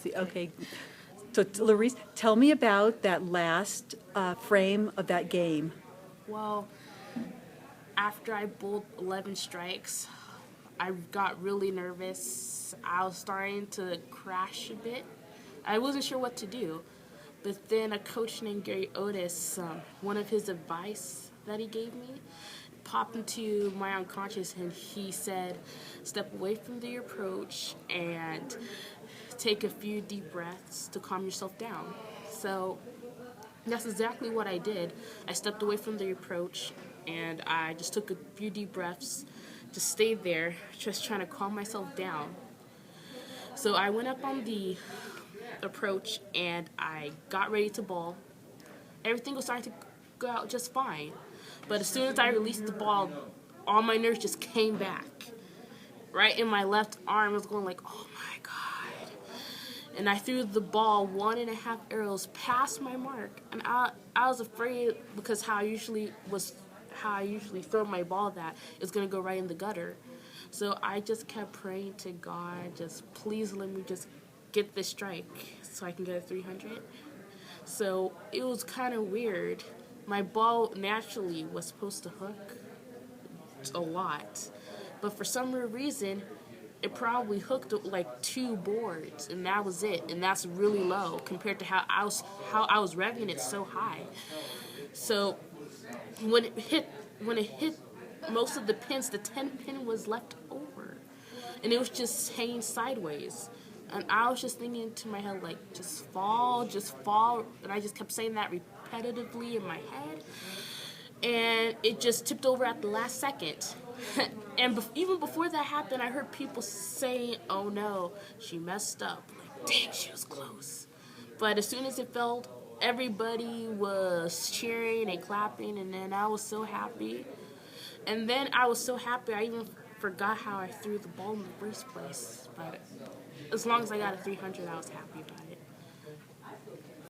See, okay. So, Lareece, tell me about that last frame of that game. Well, after I bowled 11 strikes, I got really nervous. I was starting to crash a bit. I wasn't sure what to do. But then a coach named Gary Otis, one of his advice that he gave me, popped into my unconscious and he said, step away from the approach and take a few deep breaths to calm yourself down. So that's exactly what I did. I stepped away from the approach and I just took a few deep breaths, just stayed there, just trying to calm myself down. So I went up on the approach and I got ready to bowl. Everything was starting to go out just fine. But as soon as I released the ball, all my nerves just came back. Right in my left arm, I was going like, oh my God. And I threw the ball 1.5 arrows past my mark. And I was afraid because how I usually throw my ball that it's going to go right in the gutter. So I just kept praying to God, just please let me just get this strike so I can get a 300. So it was kind of weird. My ball naturally was supposed to hook a lot, but for some weird reason, it probably hooked like 2 boards, and that was it. And that's really low compared to how I was revving it so high. So when it hit most of the pins, the 10 pin was left over, and it was just hanging sideways. And I was just thinking to my head, like, just fall. And I just kept saying that repetitively in my head. And it just tipped over at the last second. And even before that happened, I heard people saying, oh no, she messed up. Like, dang, she was close. But as soon as it fell, everybody was cheering and clapping, and then I was so happy. And then I was so happy, I even forgot how I threw the ball in the first place. But as long as I got a 300, I was happy about it.